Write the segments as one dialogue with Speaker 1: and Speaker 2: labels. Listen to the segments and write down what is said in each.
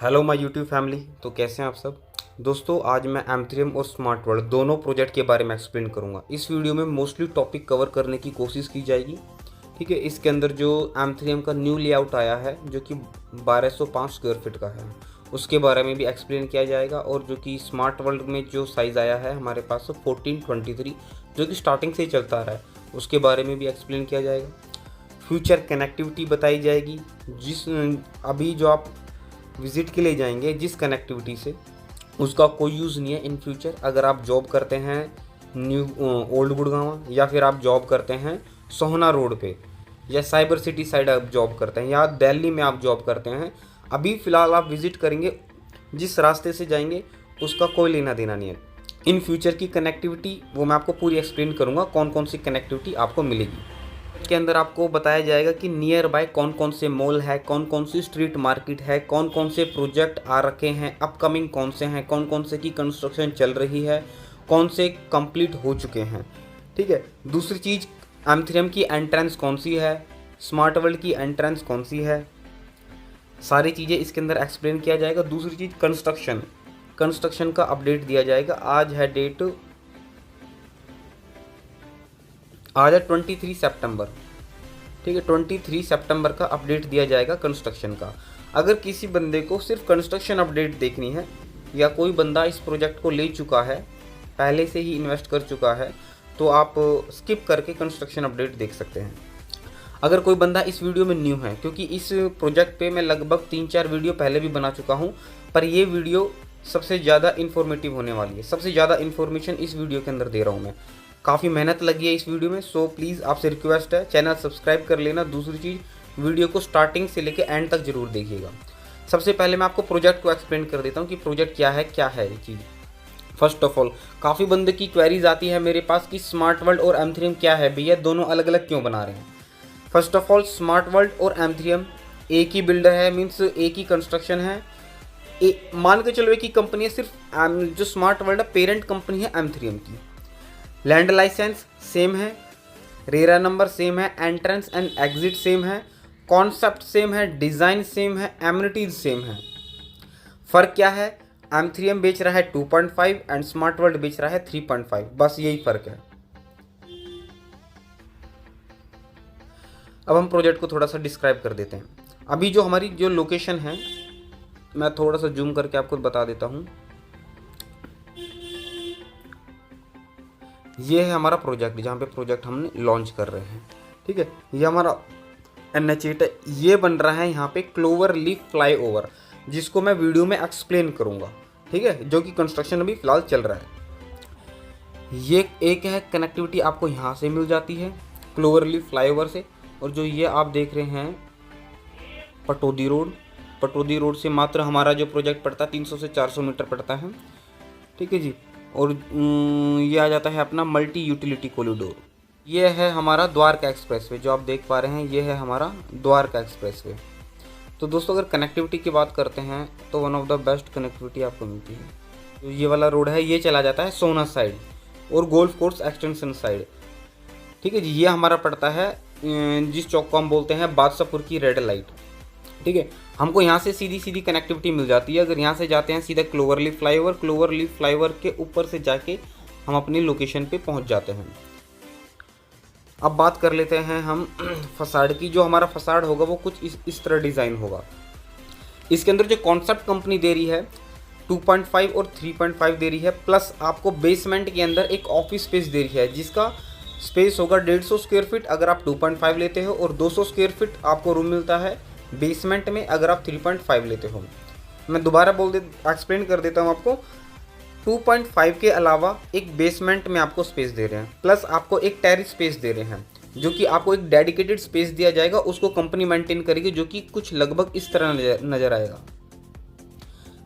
Speaker 1: Hello my YouTube family. तो कैसे हैं आप सब दोस्तों। आज मैं एम3एम और स्मार्ट वर्ल्ड दोनों प्रोजेक्ट के बारे में एक्सप्लेन करूंगा। इस वीडियो में मोस्टली टॉपिक कवर करने की कोशिश की जाएगी। ठीक है, इसके अंदर जो एम3एम का न्यू लेआउट आया है जो कि 1205 स्क्वायर फीट का है, उसके बारे में भी एक्सप्लेन किया जाएगा। और जो कि स्मार्ट वर्ल्ड में जो साइज़ आया है हमारे पास 1423 जो कि स्टार्टिंग से ही चलता आ रहा है, उसके बारे में भी एक्सप्लेन किया जाएगा। फ्यूचर कनेक्टिविटी बताई जाएगी। जिस अभी जो आप विज़िट के लिए जाएंगे जिस कनेक्टिविटी से, उसका कोई यूज़ नहीं है इन फ्यूचर। अगर आप जॉब करते हैं न्यू ओल्ड गुड़गांव, या फिर आप जॉब करते हैं सोहना रोड पे, या साइबर सिटी साइड आप जॉब करते हैं, या दिल्ली में आप जॉब करते हैं, अभी फ़िलहाल आप विज़िट करेंगे जिस रास्ते से जाएंगे उसका कोई लेना देना नहीं है। इन फ्यूचर की कनेक्टिविटी वो मैं आपको पूरी एक्सप्लेन करूँगा, कौन कौन सी कनेक्टिविटी आपको मिलेगी। के अंदर आपको बताया जाएगा कि नियर बाय कौन कौन से मॉल है, कौन कौन सी स्ट्रीट मार्केट है, कौन कौन से प्रोजेक्ट आ रखे हैं, अपकमिंग कौन से हैं, कौन कौन से की कंस्ट्रक्शन चल रही है, कौन से कंप्लीट हो चुके हैं। ठीक है। दूसरी चीज़, एम3एम की एंट्रेंस कौन सी है, स्मार्ट वर्ल्ड की एंट्रेंस कौन सी है, सारी चीज़ें इसके अंदर एक्सप्लेन किया जाएगा। दूसरी चीज़, कंस्ट्रक्शन का अपडेट दिया जाएगा। आज है 23 सितंबर। ठीक है, 23 सितंबर का अपडेट दिया जाएगा कंस्ट्रक्शन का। अगर किसी बंदे को सिर्फ कंस्ट्रक्शन अपडेट देखनी है, या कोई बंदा इस प्रोजेक्ट को ले चुका है, पहले से ही इन्वेस्ट कर चुका है, तो आप स्किप करके कंस्ट्रक्शन अपडेट देख सकते हैं। अगर कोई बंदा इस वीडियो में न्यू है, क्योंकि इस प्रोजेक्ट पे मैं लगभग 3-4 वीडियो पहले भी बना चुका हूँ, पर ये वीडियो सबसे ज़्यादा इन्फॉर्मेटिव होने वाली है। सबसे ज़्यादा इन्फॉर्मेशन इस वीडियो के अंदर दे रहा हूँ मैं। काफ़ी मेहनत लगी है इस वीडियो में, सो प्लीज़ आपसे रिक्वेस्ट है चैनल सब्सक्राइब कर लेना। दूसरी चीज़, वीडियो को स्टार्टिंग से लेकर एंड तक जरूर देखिएगा। सबसे पहले मैं आपको प्रोजेक्ट को एक्सप्लेन कर देता हूँ कि प्रोजेक्ट क्या है ये चीज़। फर्स्ट ऑफ ऑल, काफ़ी बंदे की क्वेरीज आती है मेरे पास कि स्मार्ट वर्ल्ड और एम3एम क्या है भैया, दोनों अलग अलग क्यों बना रहे हैं। First of all, smart world और एम3एम एक ही बिल्डर है, मीन्स एक ही कंस्ट्रक्शन है। मान के चलो एक ही कंपनी है, सिर्फ जो स्मार्ट वर्ल्ड है पेरेंट कंपनी है एम3एम की। लैंड लाइसेंस सेम है, रेरा नंबर सेम है, एंट्रेंस एंड एग्जिट सेम है, कॉन्सेप्ट सेम है, डिज़ाइन सेम है, एमिनिटीज सेम है। फ़र्क क्या है, एम3एम बेच रहा है 2.5 एंड स्मार्ट वर्ल्ड बेच रहा है 3.5, बस यही फ़र्क है। अब हम प्रोजेक्ट को थोड़ा सा डिस्क्राइब कर देते हैं। अभी जो हमारी जो लोकेशन है, मैं थोड़ा सा जूम करके आपको बता देता हूँ। ये है हमारा प्रोजेक्ट, जहाँ पे प्रोजेक्ट हमने लॉन्च कर रहे हैं। ठीक है, ये हमारा NH8 है। ये बन रहा है यहाँ पे क्लोवर लीफ फ्लाईओवर, जिसको मैं वीडियो में एक्सप्लेन करूँगा। ठीक है, जो कि कंस्ट्रक्शन अभी फ़िलहाल चल रहा है। ये एक है कनेक्टिविटी आपको यहाँ से मिल जाती है क्लोवर लीफ फ्लाईओवर से। और जो ये आप देख रहे हैं पटौदी रोड से मात्र हमारा जो प्रोजेक्ट पड़ता है 300 से 400 मीटर पड़ता है। ठीक है जी। और ये आ जाता है अपना मल्टी यूटिलिटी कॉरिडोर। ये है हमारा द्वारका एक्सप्रेसवे, जो आप देख पा रहे हैं, ये है हमारा द्वारका एक्सप्रेसवे। तो दोस्तों, अगर कनेक्टिविटी की बात करते हैं तो one of the best connectivity आपको मिलती है। तो ये वाला रोड है, ये चला जाता है सोना साइड और गोल्फ कोर्स एक्सटेंशन साइड। ठीक है जी। ये हमारा पड़ता है जिस चौक को हम बोलते हैं बादशाहपुर की रेड लाइट। ठीक है, हमको यहाँ से सीधी कनेक्टिविटी मिल जाती है। अगर यहाँ से जाते हैं सीधा क्लोवर लीफ फ्लाईओवर के ऊपर से जाके हम अपनी लोकेशन पे पहुँच जाते हैं। अब बात कर लेते हैं हम फसाड की। जो हमारा फसाड होगा वो कुछ इस तरह डिज़ाइन होगा। इसके अंदर जो कॉन्सेप्ट कंपनी दे रही है 2.5 और 3.5 दे रही है, प्लस आपको बेसमेंट के अंदर एक ऑफिस स्पेस दे रही है, जिसका स्पेस होगा 150 स्क्वायर फीट अगर आप 2.5 लेते हो, और 200 स्क्वायर फीट आपको रूम मिलता है बेसमेंट में अगर आप 3.5 लेते हो। मैं दोबारा एक्सप्लेन कर देता हूँ आपको। 2.5 के अलावा एक बेसमेंट में आपको स्पेस दे रहे हैं, प्लस आपको एक टेरेस स्पेस दे रहे हैं, जो कि आपको एक डेडिकेटेड स्पेस दिया जाएगा, उसको कंपनी मेंटेन करेगी, जो कि कुछ लगभग इस तरह नज़र आएगा।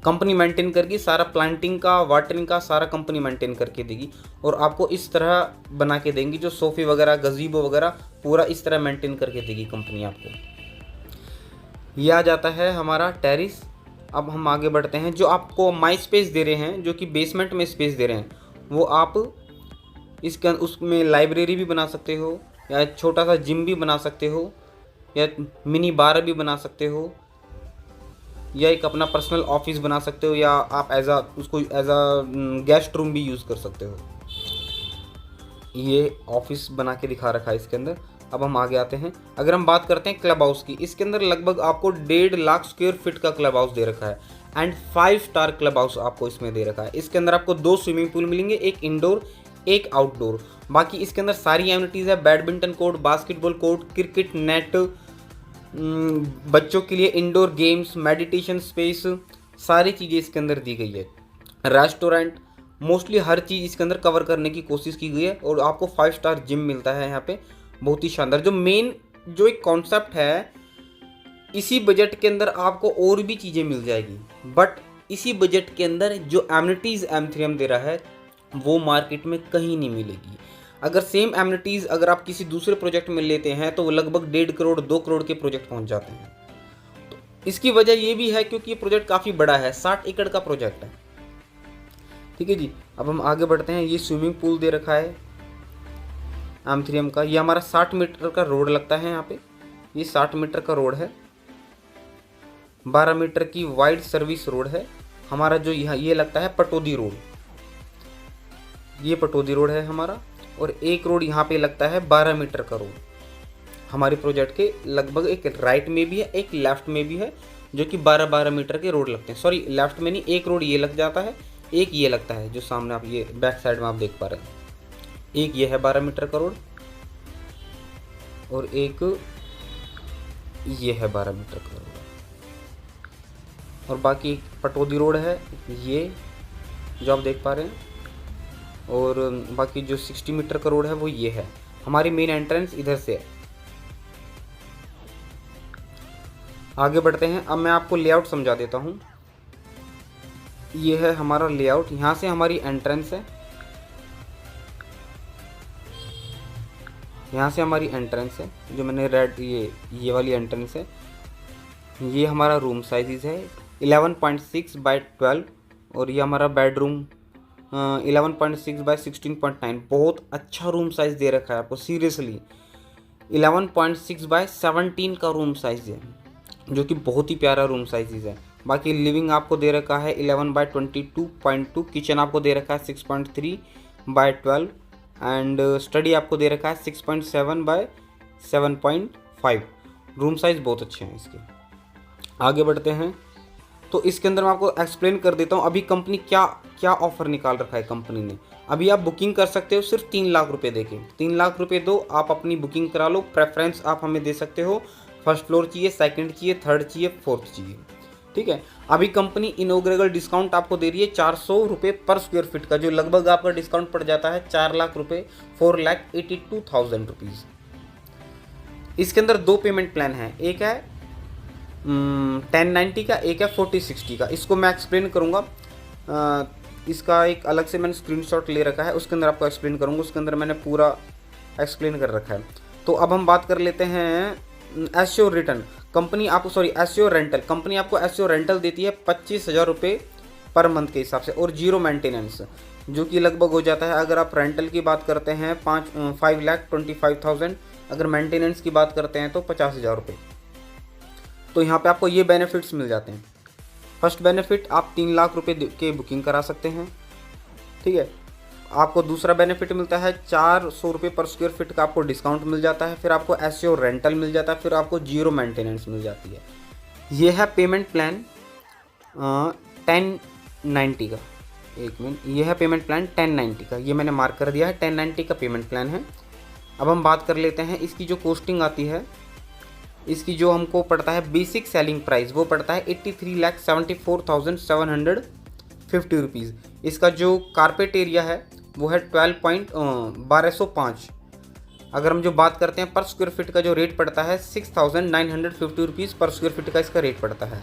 Speaker 1: कंपनी मेंटेन करके सारा प्लांटिंग का, वाटरिंग का सारा कंपनी मेंटेन करके देगी, और आपको इस तरह बना के देंगी, जो सोफ़े वगैरह, गज़ीबो वगैरह पूरा इस तरह मेंटेन करके देगी कंपनी आपको। ये आ जाता है हमारा टेरेस। अब हम आगे बढ़ते हैं। जो आपको माई स्पेस दे रहे हैं, जो कि बेसमेंट में स्पेस दे रहे हैं, वो आप उसमें लाइब्रेरी भी बना सकते हो, या छोटा सा जिम भी बना सकते हो, या मिनी बार भी बना सकते हो, या एक अपना पर्सनल ऑफिस बना सकते हो, या आप उसको एज अ गेस्ट रूम भी यूज़ कर सकते हो। ये ऑफिस बना के दिखा रखा है इसके अंदर। अब हम आगे आते हैं। अगर हम बात करते हैं क्लब हाउस की, इसके अंदर लगभग आपको 1.5 लाख स्क्वायर फीट का क्लब हाउस दे रखा है एंड 5 स्टार क्लब हाउस आपको इसमें दे रखा है। इसके अंदर आपको 2 स्विमिंग पूल मिलेंगे, एक इंडोर एक आउटडोर। बाकी इसके अंदर सारी एमिनिटीज़ है, badminton court, basketball court, cricket net, बच्चों के लिए इंडोर गेम्स, मेडिटेशन स्पेस, सारी चीज़ें इसके अंदर दी गई है। रेस्टोरेंट, मोस्टली हर चीज़ इसके अंदर कवर करने की कोशिश की गई है और आपको 5 स्टार जिम मिलता है यहाँ पे, बहुत ही शानदार। जो एक कॉन्सेप्ट है, इसी बजट के अंदर आपको और भी चीज़ें मिल जाएगी, बट इसी बजट के अंदर जो एमिनिटीज़ M3M दे रहा है वो मार्केट में कहीं नहीं मिलेगी। अगर सेम एमिनिटीज़ अगर आप किसी दूसरे प्रोजेक्ट में लेते हैं तो वो लगभग 1.5 करोड़ 2 करोड़ के प्रोजेक्ट पहुंच जाते हैं। तो इसकी वजह ये भी है क्योंकि ये प्रोजेक्ट काफ़ी बड़ा है, 60 एकड़ का प्रोजेक्ट है। ठीक है जी, अब हम आगे बढ़ते हैं। ये स्विमिंग पूल दे रखा है M3M का। ये हमारा 60 मीटर का रोड लगता है यहाँ पे, ये 60 मीटर का रोड है, 12 मीटर की वाइड सर्विस रोड है हमारा। जो यहाँ ये लगता है पटौदी रोड, ये पटौदी रोड है हमारा। और एक रोड यहाँ पे लगता है 12 मीटर का रोड हमारे प्रोजेक्ट के लगभग, एक राइट में भी है एक लेफ्ट में भी है, जो कि 12-12 मीटर के रोड लगते हैं। सॉरी, लेफ्ट में नहीं, एक रोड ये लग जाता है, एक ये लगता है जो सामने आप ये बैक साइड में आप देख पा रहे हैं। एक ये है 12 मीटर का रोड और एक ये है 12 मीटर का रोड, और बाकी पटौदी रोड है ये जो आप देख पा रहे हैं। और बाकी जो 60 मीटर का रोड है वो ये है। हमारी मेन एंट्रेंस इधर से है। आगे बढ़ते हैं। अब मैं आपको लेआउट समझा देता हूँ। ये है हमारा लेआउट, यहाँ से हमारी एंट्रेंस है, यहाँ से हमारी एंट्रेंस है जो मैंने रेड ये वाली एंट्रेंस है। ये हमारा रूम साइज़ है 11.6 बाय 12 और ये हमारा बेडरूम 11.6 बाय 16.9। बहुत अच्छा रूम साइज़ दे रखा है आपको, सीरियसली 11.6 बाय 17 का रूम साइज़ है, जो कि बहुत ही प्यारा रूम साइज़ है। बाकी लिविंग आपको दे रखा है 11 बाय 22.2, किचन आपको दे रखा है 6.3 बाय 12 एंड स्टडी आपको दे रखा है 6.7 बाय 7.5। रूम साइज़ बहुत अच्छे हैं इसके। आगे बढ़ते हैं तो इसके अंदर मैं आपको एक्सप्लेन कर देता हूँ अभी कंपनी क्या ऑफ़र निकाल रखा है कंपनी ने। अभी आप बुकिंग कर सकते हो सिर्फ 3 लाख रुपए देके, 3 लाख रुपए दो, आप अपनी बुकिंग करा लो। प्रेफरेंस आप हमें दे सकते हो, फर्स्ट फ्लोर चाहिए, सेकंड चाहिए, थर्ड चाहिए, फोर्थ चाहिए। ठीक है, अभी कंपनी इनॉग्रेबल डिस्काउंट आपको दे रही है 400 रुपये पर स्क्वायर फीट का, जो लगभग आपका डिस्काउंट पड़ जाता है 4 लाख रुपये, 4,82,000 रुपीज़। इसके अंदर 2 पेमेंट प्लान हैं, एक है 1090 का, एक है 4060 का। इसको मैं एक्सप्लेन करूँगा, इसका एक अलग से मैंने स्क्रीनशॉट ले रखा है, उसके अंदर आपको एक्सप्लेन करूँगा। उसके अंदर मैंने पूरा एक्सप्लेन कर रखा है। तो अब हम बात कर लेते हैं एश्योर रिटर्न। कंपनी आपको एश्योर रेंटल, कंपनी आपको एश्योर रेंटल देती है 25,000 रुपये पर मंथ के हिसाब से और 0 मेंटेनेंस, जो कि लगभग हो जाता है, अगर आप रेंटल की बात करते हैं 5,25,000, अगर मेंटेनेंस की बात करते हैं तो 50,000 रुपये। तो यहाँ पे आपको ये बेनिफिट्स मिल जाते हैं। फर्स्ट बेनिफिट, आप 3 लाख रुपए के बुकिंग करा सकते हैं। ठीक है, आपको दूसरा बेनिफिट मिलता है 400 रुपये पर स्क्वायर फीट का आपको डिस्काउंट मिल जाता है। फिर आपको एश्योर रेंटल मिल जाता है, फिर आपको 0 मेंटेनेंस मिल जाती है। ये है पेमेंट प्लान 1090 का। एक मिनट, ये है पेमेंट प्लान 1090 का, ये मैंने मार्क कर दिया है, 1090 का पेमेंट प्लान है। अब हम बात कर लेते हैं इसकी जो कॉस्टिंग आती है, इसकी जो हमको पड़ता है बेसिक सेलिंग प्राइस, वो पड़ता है 83,74,750 रुपीज़। इसका जो कारपेट एरिया है वो है 12.5। अगर हम जो बात करते हैं पर स्क्वायर फीट का जो रेट पड़ता है 6,950 रुपीज़ पर स्क्वायर फीट का इसका रेट पड़ता है।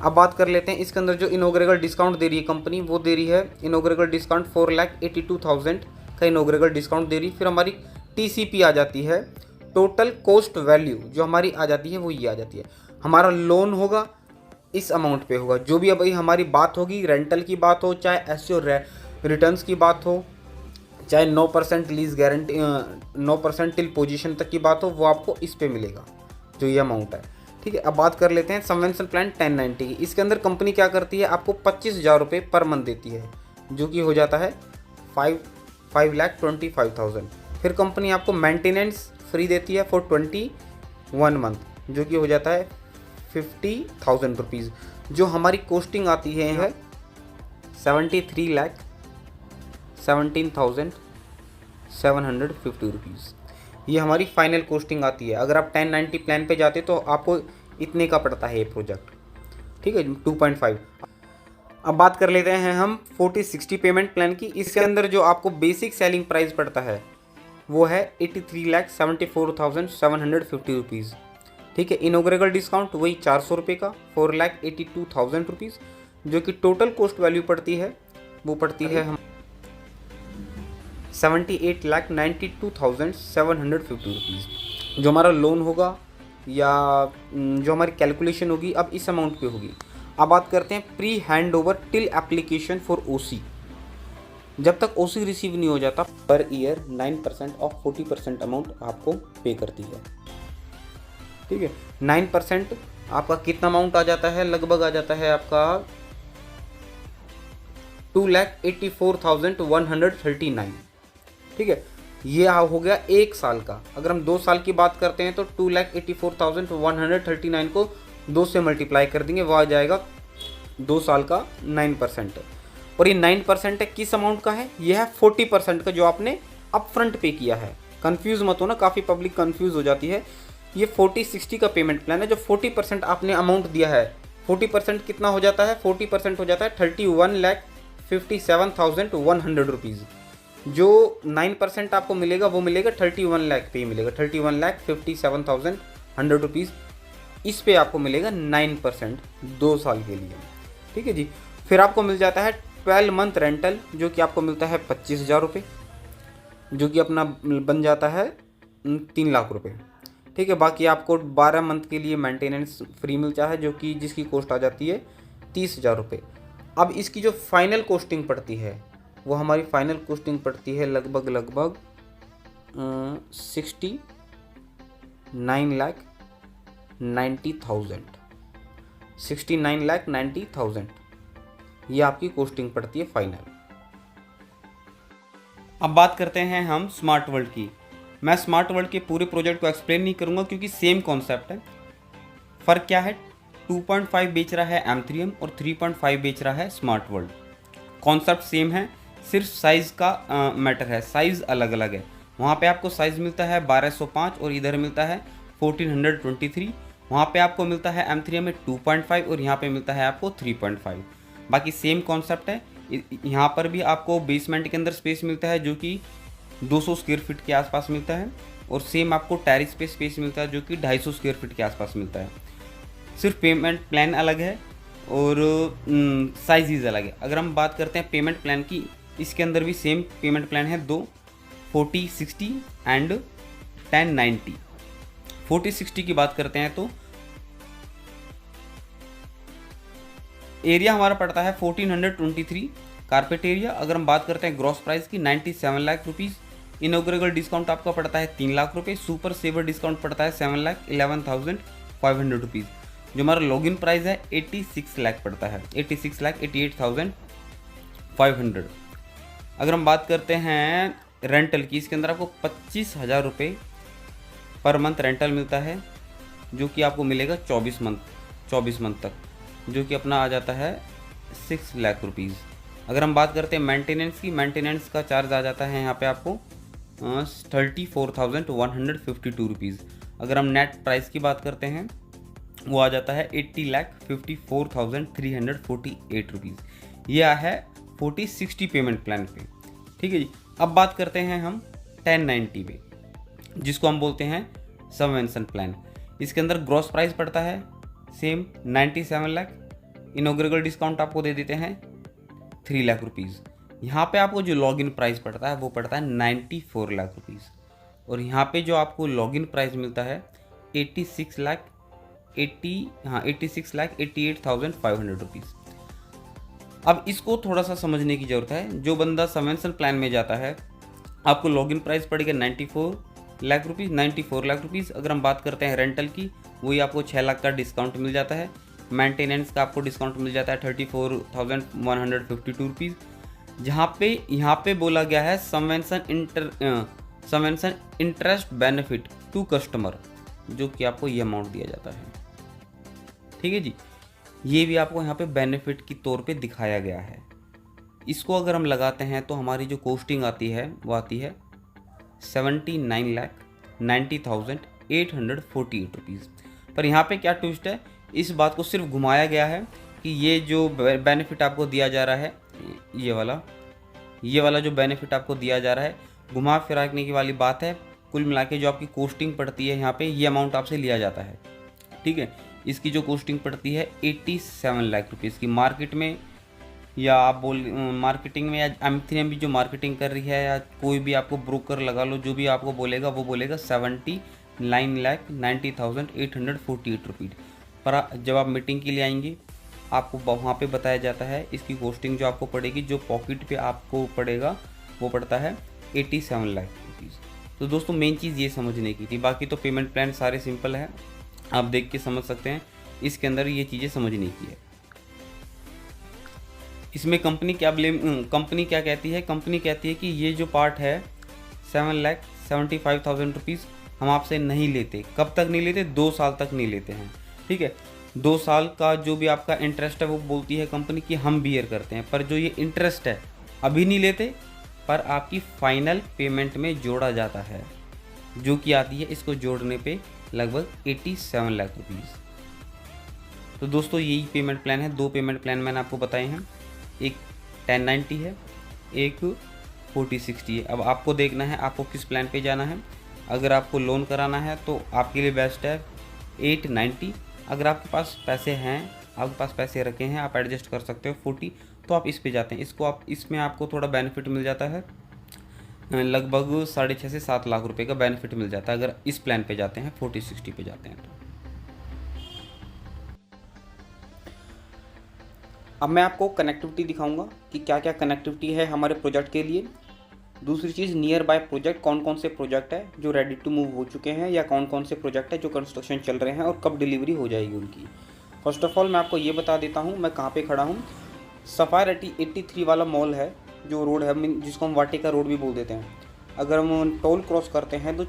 Speaker 1: अब बात कर लेते हैं इसके अंदर जो इनॉग्रेबल डिस्काउंट दे रही है कंपनी, वो दे रही है इनॉग्रेबल डिस्काउंट 4,82,000 का इनॉग्रेबल डिस्काउंट दे रही है। फिर हमारी TCP आ जाती है, टोटल कॉस्ट वैल्यू जो हमारी आ जाती है वो ये आ जाती है। हमारा लोन होगा इस अमाउंट पे होगा, जो भी अभी हमारी बात होगी, रेंटल की बात हो, चाहे एश्योर रिटर्न्स की बात हो, चाहे 9% लीज गारंटी 9% टिल पोजीशन तक की बात हो, वो आपको इस पे मिलेगा जो ये अमाउंट है। ठीक है, अब बात कर लेते हैं सबवेंशन प्लान 1090 की। इसके अंदर कंपनी क्या करती है, आपको 25,000 रुपये पर मंथ देती है, जो कि हो जाता है 5,25,000। फिर कंपनी आपको मेंटेनेंस फ्री देती है फॉर 21 मंथ, जो कि हो जाता है 50,000 रुपीज़। जो हमारी कॉस्टिंग आती है 73,17,750 रुपीज़। ये हमारी फाइनल कॉस्टिंग आती है। अगर आप 1090 प्लान पे जाते तो आपको इतने का पड़ता है ये प्रोजेक्ट, ठीक है, 2.5। अब बात कर लेते हैं हम 40-60 पेमेंट प्लान की। इसके अंदर जो आपको बेसिक सेलिंग प्राइस पड़ता है वो है 83,74,750 रुपीज़, ठीक है। इनॉग्रेबल डिस्काउंट वही 400 रुपये का, 4,82,000 रुपीज़। जो कि टोटल कॉस्ट वैल्यू पड़ती है वो पड़ती है हम 78,92,750 रुपीज़। जो हमारा लोन होगा या जो हमारी कैलकुलेशन होगी अब इस अमाउंट पे होगी। अब बात करते हैं pre hand over till application for OC. जब तक ओसी रिसीव नहीं हो जाता पर ईयर 9% ऑफ 40% अमाउंट आपको पे करती है, ठीक है। 9% आपका कितना अमाउंट आ जाता है, लगभग आ जाता है आपका 2,84,139, ठीक है। ये हो गया एक साल का। अगर हम 2 साल की बात करते हैं तो 2,84,139 को 2 से मल्टीप्लाई कर देंगे, वो आ जाएगा 2 साल का 9%। और ये 9% है किस अमाउंट का है, ये है 40% का जो आपने अपफ्रंट पे किया है। कंफ्यूज मत हो ना, काफ़ी पब्लिक कंफ्यूज हो जाती है। ये 40-60 का पेमेंट प्लान है। जो 40% आपने अमाउंट दिया है, 40% कितना हो जाता है, 40% हो जाता है 31,57,100 रुपीज़। जो 9% आपको मिलेगा वो मिलेगा 31 लाख पे ही मिलेगा, 31,57,100 रुपीज़। इस पे आपको मिलेगा 9% 2 साल के लिए, ठीक है जी। फिर आपको मिल जाता है 12 मंथ रेंटल, जो कि आपको मिलता है 25,000 रुपये, जो कि अपना बन जाता है 3 लाख रुपये, ठीक है। बाकी आपको 12 मंथ के लिए मेंटेनेंस फ्री मिलता है, जो कि जिसकी कॉस्ट आ जाती है 30,000 रुपये। अब इसकी जो फाइनल कॉस्टिंग पड़ती है वो हमारी फाइनल कॉस्टिंग पड़ती है लगभग 69,90,000 ये आपकी कॉस्टिंग पड़ती है फाइनल। अब बात करते हैं हम स्मार्ट वर्ल्ड की। मैं स्मार्ट वर्ल्ड के पूरे प्रोजेक्ट को एक्सप्लेन नहीं करूंगा क्योंकि सेम कॉन्सेप्ट है। फ़र्क क्या है, 2.5 बेच रहा है M3M और 3.5 बेच रहा है स्मार्ट वर्ल्ड। कॉन्सेप्ट सेम है, सिर्फ साइज़ का मैटर है, साइज़ अलग अलग है। वहाँ पे आपको साइज़ मिलता है 1205 और इधर मिलता है 1423। वहाँ पे आपको मिलता है M3M में 2.5 और यहाँ पे मिलता है आपको 3.5। बाकी सेम कॉन्सेप्ट है। यहाँ पर भी आपको बेसमेंट के अंदर स्पेस मिलता है जो कि 200 स्क्वायर फीट के आसपास मिलता है, और सेम आपको टेरेस पे स्पेस मिलता है जो कि 250 स्क्वायर फीट के आसपास मिलता है। सिर्फ पेमेंट प्लान अलग है और साइज़ अलग है। अगर हम बात करते हैं पेमेंट प्लान की, इसके अंदर भी सेम पेमेंट प्लान है दो, 40-60 एंड 1090। 40-60 की बात करते हैं तो एरिया हमारा पड़ता है 1423 कारपेट एरिया। अगर हम बात करते हैं ग्रॉस प्राइस की 97 लाख रुपीज़। इनॉग्रेबल डिस्काउंट आपका पड़ता है 3 लाख रुपये। सुपर सेवर डिस्काउंट पड़ता है 7,11,500 रुपीज़। जो हमारा लॉगिन प्राइस है 86 लाख पड़ता है, 86,88,500। अगर हम बात करते हैं रेंटल की, इसके अंदर आपको 25,000 रुपये पर मंथ रेंटल मिलता है, जो कि आपको मिलेगा 24 मंथ तक, जो कि अपना आ जाता है 6 लाख रुपीज़। अगर हम बात करते हैं मेंटेनेंस की, मेंटेनेंस का चार्ज आ जाता है यहाँ पे आपको 34,152 रुपीज़। अगर हम नेट प्राइस की बात करते हैं वो आ जाता है 80,54,348 रुपीज़। यह है 40-60 पेमेंट प्लान पे, ठीक है जी। अब बात करते हैं हम 1090 पे, जिसको हम बोलते हैं सबवेंशन प्लान। इसके अंदर ग्रॉस प्राइस पड़ता है सेम 97 लाख। इनॉग्रेबल डिस्काउंट आपको दे देते हैं 3 लाख रुपीज़। यहाँ पे आपको जो लॉगिन प्राइस पड़ता है वो पड़ता है 94 लाख रुपीज़, और यहाँ पे जो आपको लॉगिन प्राइस मिलता है 86,88,500 रुपीज़। अब इसको थोड़ा सा समझने की ज़रूरत है। जो बंदा सबवेंशन प्लान में जाता है आपको लॉगिन प्राइस पड़ेगा 94 लाख रुपीज़। अगर हम बात करते हैं रेंटल की, वही आपको 6 लाख का डिस्काउंट मिल जाता है। मेंटेनेंस का आपको डिस्काउंट मिल जाता है 34,152 रुपीज़। यहाँ पे बोला गया है subvention interest benefit to customer, जो कि आपको ये अमाउंट दिया जाता है। ठीक है जी, ये भी आपको यहाँ पे बेनिफिट की तौर पे दिखाया गया है। इसको अगर हम लगाते हैं तो हमारी जो कॉस्टिंग आती है वो आती है 79,90,848 रुपीज़। पर यहाँ पे क्या ट्विस्ट है, इस बात को सिर्फ घुमाया गया है कि ये जो बेनिफिट आपको दिया जा रहा है, ये वाला जो बेनिफिट आपको दिया जा रहा है, घुमा फिराने की वाली बात है। कुल मिला के जो आपकी कॉस्टिंग पड़ती है यहाँ पे, ये अमाउंट आपसे लिया जाता है। ठीक है, इसकी जो कॉस्टिंग पड़ती है 87 लाख रुपीज़ की मार्केट में, या आप मार्केटिंग में, या M3M जो मार्केटिंग कर रही है, या कोई भी आपको ब्रोकर लगा लो, जो भी आपको बोलेगा वो बोलेगा 79,90,848 रुपीज़। पर जब आप मीटिंग के लिए आएंगे, आपको वहाँ पे बताया जाता है इसकी कॉस्टिंग जो आपको पड़ेगी, जो पॉकेट पे आपको पड़ेगा वो पड़ता है 87 लाख रुपीज़। तो दोस्तों मेन चीज़ ये समझने की थी, बाकी तो पेमेंट प्लान सारे सिंपल है, आप देख के समझ सकते हैं। इसके अंदर ये चीज़ें समझने की है। इसमें कंपनी क्या कहती है, कंपनी कहती है कि ये जो पार्ट है 7,75,000 रुपीज़ हम आपसे नहीं लेते। कब तक नहीं लेते? 2 साल तक नहीं लेते हैं। ठीक है, 2 साल का जो भी आपका इंटरेस्ट है वो बोलती है कंपनी कि हम बियर करते हैं, पर जो ये इंटरेस्ट है अभी नहीं लेते, पर आपकी फाइनल पेमेंट में जोड़ा जाता है, जो कि आती है इसको जोड़ने पे लगभग 87 लाख रुपीज़। तो दोस्तों यही पेमेंट प्लान है। 2 पेमेंट प्लान मैंने आपको बताए हैं, एक 1090 है, एक 4060 है। अब आपको देखना है आपको किस प्लान पे जाना है। अगर आपको लोन कराना है तो आपके लिए बेस्ट है 890। अगर आपके पास पैसे हैं, आपके पास पैसे रखे हैं, आप एडजस्ट कर सकते हो 40, तो आप इस पे जाते हैं। इसमें आपको थोड़ा बेनिफिट मिल जाता है, लगभग 6.5 से 7 लाख रुपए का बेनिफिट मिल जाता है अगर इस प्लान पे जाते हैं, 4060 पे जाते हैं तो। अब मैं आपको कनेक्टिविटी दिखाऊंगा कि क्या क्या कनेक्टिविटी है हमारे प्रोजेक्ट के लिए। दूसरी चीज़, नियर बाय प्रोजेक्ट, कौन कौन से प्रोजेक्ट है जो रेडी टू मूव हो चुके हैं, या कौन कौन से प्रोजेक्ट है जो कंस्ट्रक्शन चल रहे हैं और कब डिलीवरी हो जाएगी उनकी। फर्स्ट ऑफ ऑल मैं आपको ये बता देता हूँ मैं कहाँ पे खड़ा हूँ। सफायर 83 वाला मॉल है, जो रोड है जिसको हम वाटिका रोड भी बोल देते हैं। अगर हम टोल क्रॉस करते हैं तो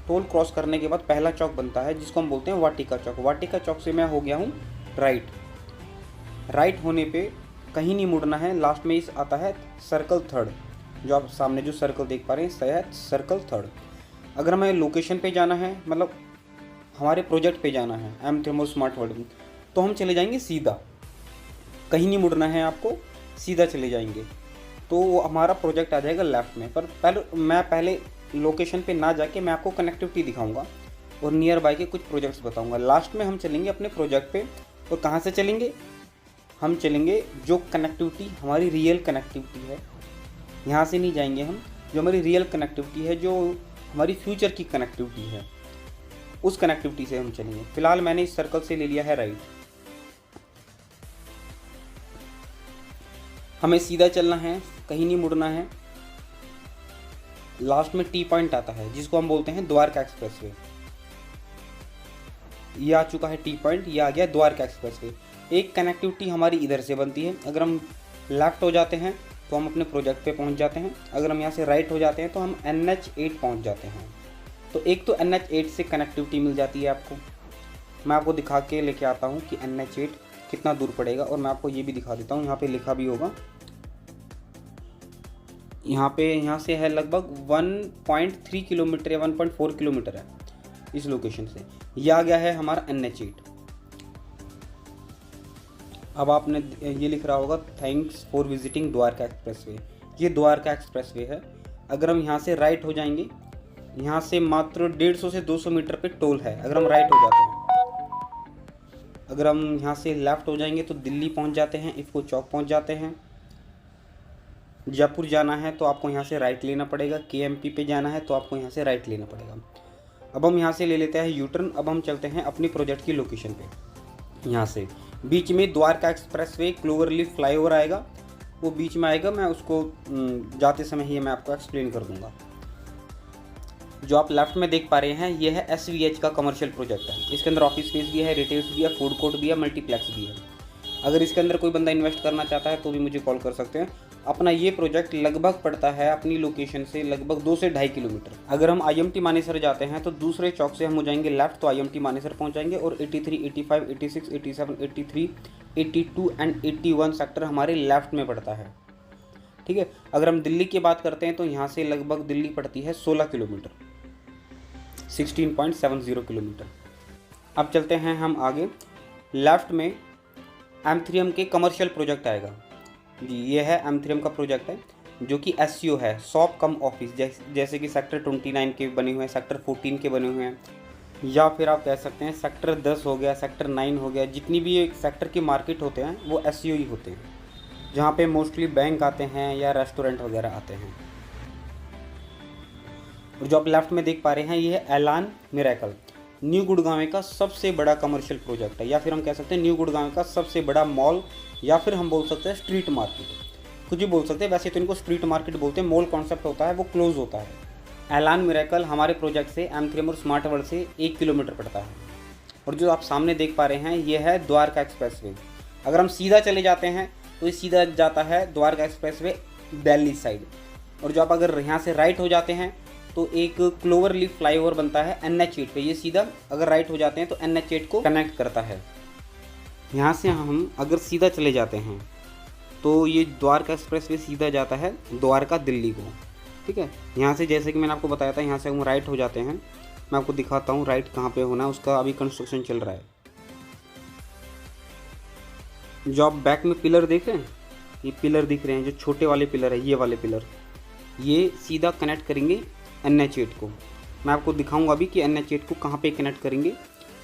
Speaker 1: टोल क्रॉस करने के बाद पहला चौक बनता है जिसको हम बोलते हैं वाटिका चौक। वाटिका चौक से मैं हो गया हूँ राइट होने पे कहीं नहीं मुड़ना है। लास्ट में इस आता है सर्कल 3rd, जो आप सामने जो सर्कल देख पा रहे हैं शायद सर्कल 3rd। अगर हमें लोकेशन पे जाना है, मतलब हमारे प्रोजेक्ट पे जाना है M3M स्मार्ट वर्ल्ड में, तो हम चले जाएंगे सीधा, कहीं नहीं मुड़ना है आपको, सीधा चले जाएंगे तो हमारा प्रोजेक्ट आ जाएगा लेफ़्ट में। पर पहले लोकेशन पे ना जाके मैं आपको कनेक्टिविटी दिखाऊंगा और नियर बाय के कुछ प्रोजेक्ट्स बताऊंगा। लास्ट में हम चलेंगे अपने प्रोजेक्ट पे। और कहाँ से चलेंगे? हम चलेंगे जो कनेक्टिविटी हमारी रियल कनेक्टिविटी है, यहाँ से नहीं जाएंगे हम। जो हमारी रियल कनेक्टिविटी है, जो हमारी फ्यूचर की कनेक्टिविटी है, उस कनेक्टिविटी से हम चलेंगे। फिलहाल मैंने इस सर्कल से ले लिया है राइट। हमें सीधा चलना है, कहीं नहीं मुड़ना है। लास्ट में टी पॉइंट आता है जिसको हम बोलते हैं द्वारका एक्सप्रेसवे। ये आ चुका है टी पॉइंट, ये आ गया द्वारका एक्सप्रेसवे। एक कनेक्टिविटी हमारी इधर से बनती है। अगर हम लेफ़्ट हो जाते हैं तो हम अपने प्रोजेक्ट पे पहुंच जाते हैं। अगर हम यहाँ से राइट हो जाते हैं तो हम NH8 पहुंच जाते हैं। तो एक तो NH8 से कनेक्टिविटी मिल जाती है आपको। मैं आपको दिखा के लेके आता हूँ कि NH8 कितना दूर पड़ेगा, और मैं आपको ये भी दिखा देता हूँ, यहाँ पे लिखा भी होगा। यहाँ से है लगभग 1.3 किलोमीटर या 1.4 किलोमीटर है इस लोकेशन से। यह आ गया है हमारा NH8। अब आपने ये लिख रहा होगा thanks for visiting Dwarka expressway. ये द्वारका एक्सप्रेसवे है। अगर हम यहाँ से राइट हो जाएंगे, यहाँ से मात्र 150 से 200 मीटर पे टोल है अगर हम राइट हो जाते हैं। अगर हम यहाँ से लेफ़्ट हो जाएंगे तो दिल्ली पहुँच जाते हैं, इफ़को चौक पहुँच जाते हैं। जयपुर जाना है तो आपको यहाँ से राइट लेना पड़ेगा। KMP पे जाना है तो आपको यहाँ से राइट लेना पड़ेगा। अब हम यहाँ से ले लेते हैं यूटर्न। अब हम चलते हैं अपनी प्रोजेक्ट की लोकेशन पे। यहाँ से बीच में द्वारका एक्सप्रेसवे क्लोवरलीफ फ्लाईओवर आएगा, वो बीच में आएगा। मैं उसको जाते समय ही मैं आपको एक्सप्लेन कर दूँगा। जो आप लेफ्ट में देख पा रहे हैं ये है SVH का कमर्शियल प्रोजेक्ट है। इसके अंदर ऑफिस स्पेस भी है, रिटेल्स भी है, फूड कोर्ट भी है, मल्टीप्लेक्स भी है। अगर इसके अंदर कोई बंदा इन्वेस्ट करना चाहता है तो भी मुझे कॉल कर सकते हैं। अपना ये प्रोजेक्ट लगभग पड़ता है अपनी लोकेशन से लगभग 2 से 2.5 किलोमीटर। अगर हम IMT मानेसर जाते हैं तो दूसरे चौक से हम हो जाएंगे लेफ्ट तो IMT मानेसर पहुंच जाएंगे, और 83, 85, 86, 87, 83, 82 एंड 81 सेक्टर हमारे लेफ्ट में पड़ता है। ठीक है। अगर हम दिल्ली की बात करते हैं तो यहाँ से लगभग दिल्ली पड़ती है 16 किलोमीटर, 16.70 किलोमीटर। अब चलते हैं हम आगे। लेफ्ट में M3M के कमर्शियल प्रोजेक्ट आएगा जी। ये है M3M का प्रोजेक्ट है जो कि SEO है, शॉप कम ऑफिस, जैसे कि सेक्टर 29 के बने हुए हैं, सेक्टर 14 के बने हुए हैं, या फिर आप कह सकते हैं सेक्टर 10 हो गया, सेक्टर 9 हो गया। जितनी भी एक सेक्टर के मार्केट होते हैं वो SEO ही होते हैं, जहाँ पे मोस्टली बैंक आते हैं या रेस्टोरेंट वगैरह आते हैं। और जो आप लेफ्ट में देख पा रहे हैं ये है एलान मिरेकल, न्यू गुड़गांव का सबसे बड़ा कमर्शियल प्रोजेक्ट है, या फिर हम कह सकते हैं न्यू गुड़गांव का सबसे बड़ा मॉल, या फिर हम बोल सकते हैं स्ट्रीट मार्केट, कुछ भी बोल सकते हैं। वैसे तो इनको स्ट्रीट मार्केट बोलते हैं। मॉल कॉन्सेप्ट होता है वो क्लोज होता है। एलान मिरेकल हमारे प्रोजेक्ट से M3M और स्मार्ट वर्ल्ड से 1 किलोमीटर पड़ता है। और जो आप सामने देख पा रहे हैं ये है द्वारका एक्सप्रेसवे। अगर हम सीधा चले जाते हैं तो ये सीधा जाता है द्वारका एक्सप्रेसवे दिल्ली साइड। और जो आप अगर यहाँ से राइट हो जाते हैं तो एक क्लोवर लीफ फ्लाईओवर बनता है NH8 पे। ये सीधा अगर राइट हो जाते हैं तो NH8 को कनेक्ट करता है। यहाँ से हम अगर सीधा चले जाते हैं तो ये द्वारका एक्सप्रेसवे सीधा जाता है द्वारका दिल्ली को। ठीक है। यहाँ से जैसे कि मैंने आपको बताया था, यहाँ से हम राइट हो जाते हैं। मैं आपको दिखाता हूँ राइट कहाँ पे होना है, उसका अभी कंस्ट्रक्शन चल रहा है। जो आप बैक में पिलर देख रहे हैं, ये पिलर दिख रहे हैं जो छोटे वाले पिलर है, ये वाले पिलर, ये सीधा कनेक्ट करेंगे NH8 को। मैं आपको दिखाऊंगा अभी कि NH8 को कहाँ पे कनेक्ट करेंगे।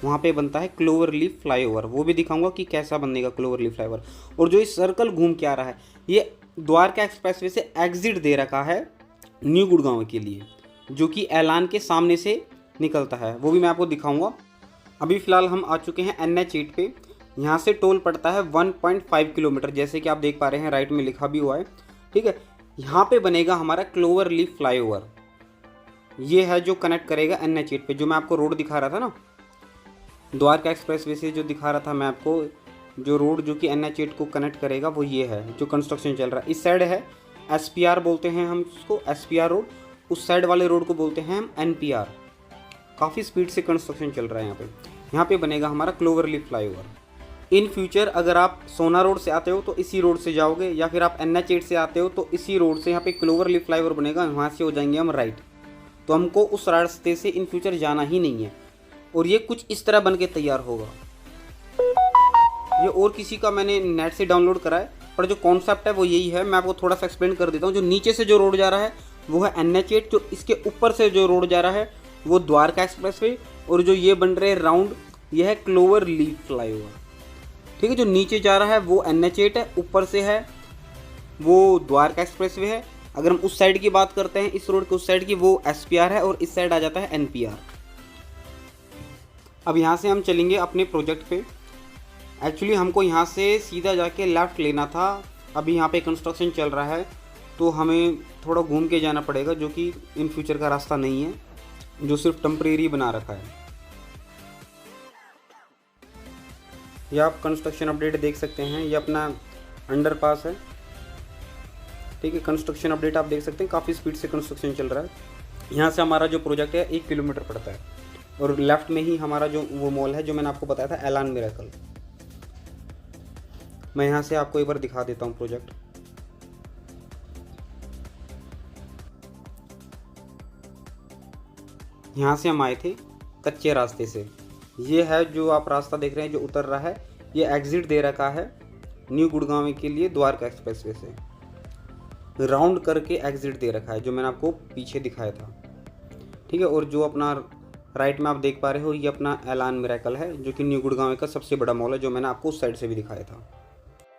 Speaker 1: वहाँ पे बनता है क्लोवर लीफ फ्लाईओवर, वो भी दिखाऊंगा कि कैसा बनेगा क्लोवर लीफ फ्लाईओवर। और जो इस सर्कल घूम के आ रहा है ये द्वारका एक्सप्रेसवे से एग्जिट दे रखा है न्यू गुड़गांव के लिए, जो कि एलान के सामने से निकलता है, वो भी मैं आपको दिखाऊंगा। अभी फ़िलहाल हम आ चुके हैं NH8 पे। यहाँ से टोल पड़ता है 1.5 किलोमीटर, जैसे कि आप देख पा रहे हैं राइट में लिखा भी हुआ है। ठीक है। यहाँ पे बनेगा हमारा क्लोवर लीफ फ्लाईओवर। ये है जो कनेक्ट करेगा NH8 पे। जो मैं आपको रोड दिखा रहा था ना, द्वारका एक्सप्रेसवे से जो दिखा रहा था मैं आपको, जो रोड जो कि NH8 को कनेक्ट करेगा वो ये है जो कंस्ट्रक्शन चल रहा है। इस साइड है SPR बोलते हैं हम इसको, SPR रोड। उस साइड वाले रोड को बोलते हैं हम NPR। काफ़ी स्पीड से कंस्ट्रक्शन चल रहा है यहाँ पे। यहाँ पे बनेगा हमारा clover leaf flyover. In future अगर आप सोना रोड से आते हो तो इसी रोड से जाओगे, या फिर आप NH8 से आते हो तो इसी रोड से यहाँ पे क्लोवर लीफ फ्लाईओवर बनेगा। वहाँ से हो जाएंगे हम राइट, तो हमको उस रास्ते से इन फ्यूचर जाना ही नहीं है। और ये कुछ इस तरह बन के तैयार होगा। ये और किसी का मैंने नेट से डाउनलोड करा है, पर जो कॉन्सेप्ट है वो यही है। मैं आपको थोड़ा सा एक्सप्लेन कर देता हूँ। जो नीचे से जो रोड जा रहा है वो है NH8, जो इसके ऊपर से जो रोड जा रहा है वो द्वारका एक्सप्रेसवे, और जो ये बन रहे राउंड ये है क्लोवर लीफ फ्लाईओवर। ठीक है। जो नीचे जा रहा है वो NH8 है, ऊपर से है वो द्वारका एक्सप्रेसवे है। अगर हम उस साइड की बात करते हैं, इस रोड के उस साइड की, वो SPR है, और इस साइड आ जाता है NPR। अब यहाँ से हम चलेंगे अपने प्रोजेक्ट पे। एक्चुअली हमको यहाँ से सीधा जाके लेफ़्ट लेना था। अभी यहाँ पे कंस्ट्रक्शन चल रहा है तो हमें थोड़ा घूम के जाना पड़ेगा, जो कि इन फ्यूचर का रास्ता नहीं है, जो सिर्फ टेम्परेरी बना रखा है। ये आप कंस्ट्रक्शन अपडेट देख सकते हैं, ये अपना अंडरपास है। ठीक है। कंस्ट्रक्शन अपडेट आप देख सकते हैं, काफ़ी स्पीड से कंस्ट्रक्शन चल रहा है। यहाँ से हमारा जो प्रोजेक्ट है 1 किलोमीटर पड़ता है, और लेफ्ट में ही हमारा जो वो मॉल है जो मैंने आपको बताया था एलान मिरेकल। मैं यहाँ से आपको एक बार दिखा देता हूँ प्रोजेक्ट। यहाँ से हम आए थे कच्चे रास्ते से। ये है जो आप रास्ता देख रहे हैं जो उतर रहा है, ये एग्जिट दे रखा है न्यू गुड़गांव के लिए द्वारका एक्सप्रेसवे से। राउंड करके एग्जिट दे रखा है जो मैंने आपको पीछे दिखाया था। ठीक है। और जो अपना राइट में आप देख पा रहे हो ये अपना एलान मिरेकल है, जो कि न्यू गुड़गांव का सबसे बड़ा मॉल है, जो मैंने आपको उस साइड से भी दिखाया था।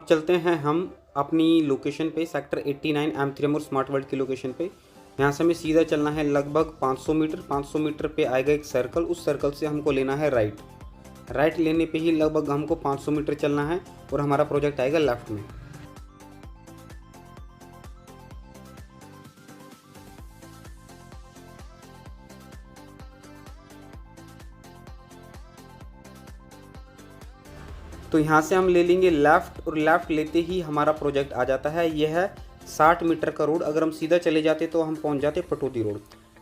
Speaker 1: चलते हैं हम अपनी लोकेशन पे, सेक्टर 89 M3M और स्मार्ट वर्ल्ड की लोकेशन पे। यहाँ से हमें सीधा चलना है लगभग 500 मीटर। 500 मीटर पे आएगा एक सर्कल, उस सर्कल से हमको लेना है राइट। राइट लेने पे ही लगभग हमको 500 मीटर चलना है और हमारा प्रोजेक्ट आएगा लेफ्ट में। तो यहाँ से हम ले लेंगे लेफ़्ट, और लेफ़्ट लेते ही हमारा प्रोजेक्ट आ जाता है। यह है 60 मीटर का रोड। अगर हम सीधा चले जाते तो हम पहुँच जाते पटौदी रोड।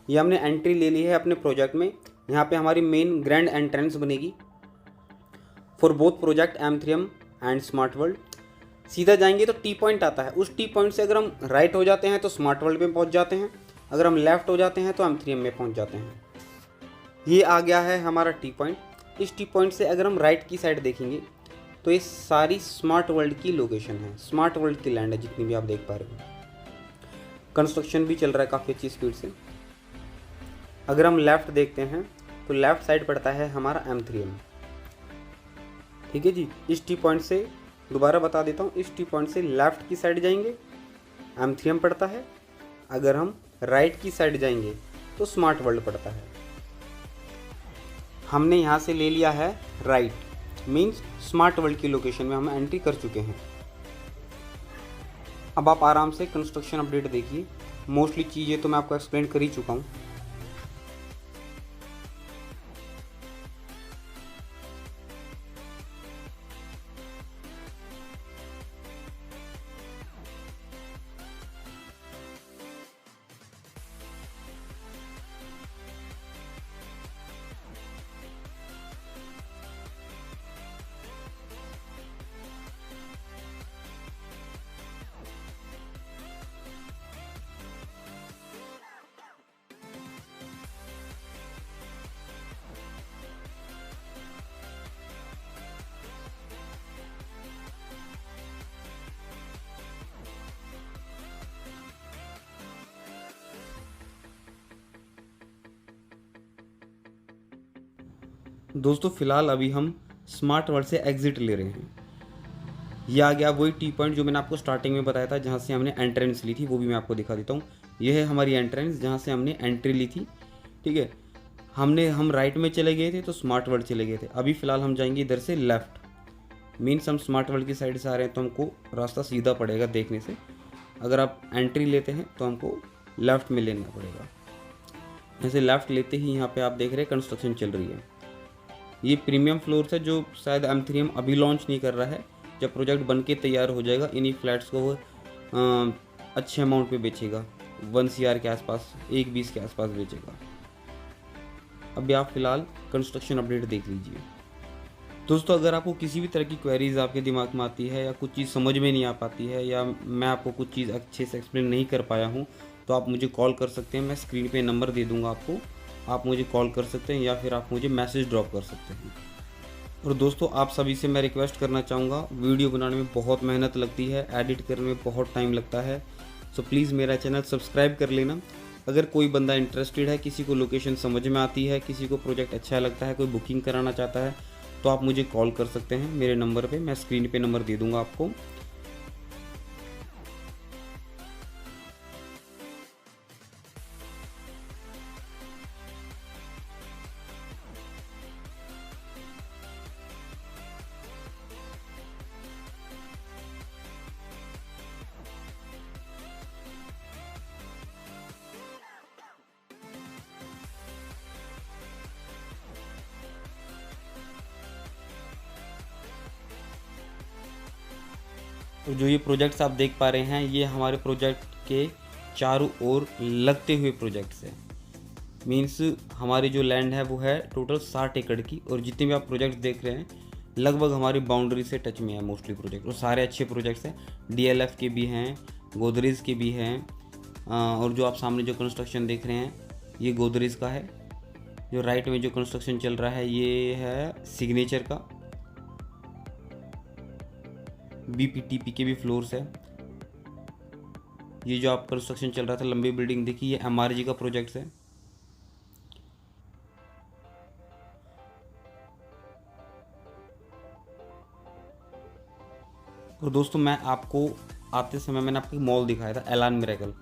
Speaker 1: ये हमने एंट्री ले ली है अपने प्रोजेक्ट में। यहाँ पे हमारी मेन ग्रैंड एंट्रेंस बनेगी for both project M3M and smart world. सीधा जाएंगे तो टी पॉइंट आता है। उस टी पॉइंट से अगर हम राइट हो जाते हैं तो स्मार्ट वर्ल्ड में पहुँच जाते हैं, अगर हम लेफ़्ट हो जाते हैं तो M3M में पहुँच जाते हैं। ये आ गया है हमारा टी पॉइंट। इस टी पॉइंट से अगर हम राइट की साइड देखेंगे तो ये सारी स्मार्ट वर्ल्ड की लोकेशन है, स्मार्ट वर्ल्ड की लैंड है जितनी भी आप देख पा रहे हो। कंस्ट्रक्शन भी चल रहा है काफ़ी अच्छी स्पीड से। अगर हम लेफ़्ट देखते हैं तो लेफ़्ट साइड पड़ता है हमारा M3M। ठीक है जी। इस टी पॉइंट से दोबारा बता देता हूँ, इस टी पॉइंट से लेफ़्ट की साइड जाएंगे M3M पड़ता है, अगर हम राइट की साइड जाएंगे तो स्मार्ट वर्ल्ड पड़ता है। हमने यहाँ से ले लिया है राइट, मीन्स स्मार्ट वर्ल्ड की लोकेशन में हम एंट्री कर चुके हैं। अब आप आराम से कंस्ट्रक्शन अपडेट देखिए। मोस्टली चीज़ें तो मैं आपको एक्सप्लेन कर ही चुका हूँ। दोस्तों फ़िलहाल अभी हम स्मार्ट वर्ल्ड से एग्ज़िट ले रहे हैं। ये आ गया वही टी पॉइंट जो मैंने आपको स्टार्टिंग में बताया था, जहाँ से हमने एंट्रेंस ली थी। वो भी मैं आपको दिखा देता हूँ। ये है हमारी एंट्रेंस जहाँ से हमने एंट्री ली थी। ठीक है, हम राइट में चले गए थे तो स्मार्ट वर्ल्ड चले गए थे। अभी फ़िलहाल हम जाएंगे इधर से लेफ़्ट, मीन्स हम स्मार्ट वर्ल्ड की साइड से आ रहे हैं तो हमको रास्ता सीधा पड़ेगा देखने से। अगर आप एंट्री लेते हैं तो हमको लेफ़्ट में लेना पड़ेगा। ऐसे लेफ़्ट लेते ही यहाँ पे आप देख रहे हैं कंस्ट्रक्शन चल रही है। ये प्रीमियम फ्लोर्स है जो शायद M3M अभी लॉन्च नहीं कर रहा है। जब प्रोजेक्ट बन के तैयार हो जाएगा इन्हीं फ्लैट्स को वो अच्छे अमाउंट पे बेचेगा, 1 CR के आसपास, 1.20 के आसपास बेचेगा। अभी आप फ़िलहाल कंस्ट्रक्शन अपडेट देख लीजिए। दोस्तों अगर आपको किसी भी तरह की क्वेरीज आपके दिमाग में आती है या कुछ चीज़ समझ में नहीं आ पाती है या मैं आपको कुछ चीज़ अच्छे से एक्सप्लेन नहीं कर पाया हूँ तो आप मुझे कॉल कर सकते हैं। मैं स्क्रीन पे नंबर दे दूँगा आपको, आप मुझे कॉल कर सकते हैं या फिर आप मुझे मैसेज ड्रॉप कर सकते हैं। और दोस्तों आप सभी से मैं रिक्वेस्ट करना चाहूँगा, वीडियो बनाने में बहुत मेहनत लगती है, एडिट करने में बहुत टाइम लगता है, सो प्लीज़ मेरा चैनल सब्सक्राइब कर लेना। अगर कोई बंदा इंटरेस्टेड है, किसी को लोकेशन समझ में आती है, किसी को प्रोजेक्ट अच्छा लगता है, कोई बुकिंग कराना चाहता है तो आप मुझे कॉल कर सकते हैं मेरे नंबर पे। मैं स्क्रीन पे नंबर दे दूँगा आपको। तो जो ये प्रोजेक्ट्स आप देख पा रहे हैं ये हमारे प्रोजेक्ट के चारों ओर लगते हुए प्रोजेक्ट्स हैं। मीन्स हमारी जो लैंड है वो है टोटल 60 एकड़ की, और जितने भी आप प्रोजेक्ट्स देख रहे हैं लगभग हमारी बाउंड्री से टच में है मोस्टली प्रोजेक्ट। और सारे अच्छे प्रोजेक्ट्स हैं, DLF के भी हैं, गोदरेज के भी हैं। और जो आप सामने जो कंस्ट्रक्शन देख रहे हैं ये गोदरेज का है। जो राइट में जो कंस्ट्रक्शन चल रहा है ये है सिग्नेचर का। BPTP के भी फ्लोर्स है। ये जो आप कंस्ट्रक्शन चल रहा था लंबी बिल्डिंग देखिए ये MRG का प्रोजेक्ट है। और दोस्तों मैं आपको आते समय मैंने आपको मॉल दिखाया था एलान मिरेकल।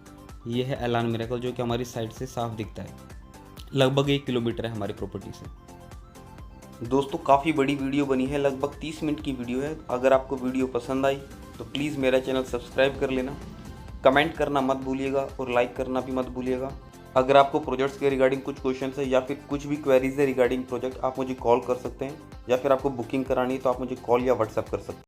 Speaker 1: ये है एलान मिरेकल जो कि हमारी साइड से साफ दिखता है। लगभग 1 किलोमीटर है हमारी प्रॉपर्टी से। दोस्तों काफ़ी बड़ी वीडियो बनी है, लगभग 30 मिनट की वीडियो है। अगर आपको वीडियो पसंद आई तो प्लीज़ मेरा चैनल सब्सक्राइब कर लेना, कमेंट करना मत भूलिएगा और लाइक करना भी मत भूलिएगा। अगर आपको प्रोजेक्ट्स के रिगार्डिंग कुछ क्वेश्चन है या फिर कुछ भी क्वेरीज है रिगार्डिंग प्रोजेक्ट, आप मुझे कॉल कर सकते हैं, या फिर आपको बुकिंग करानी है तो आप मुझे कॉल या व्हाट्सएप कर सकते हैं।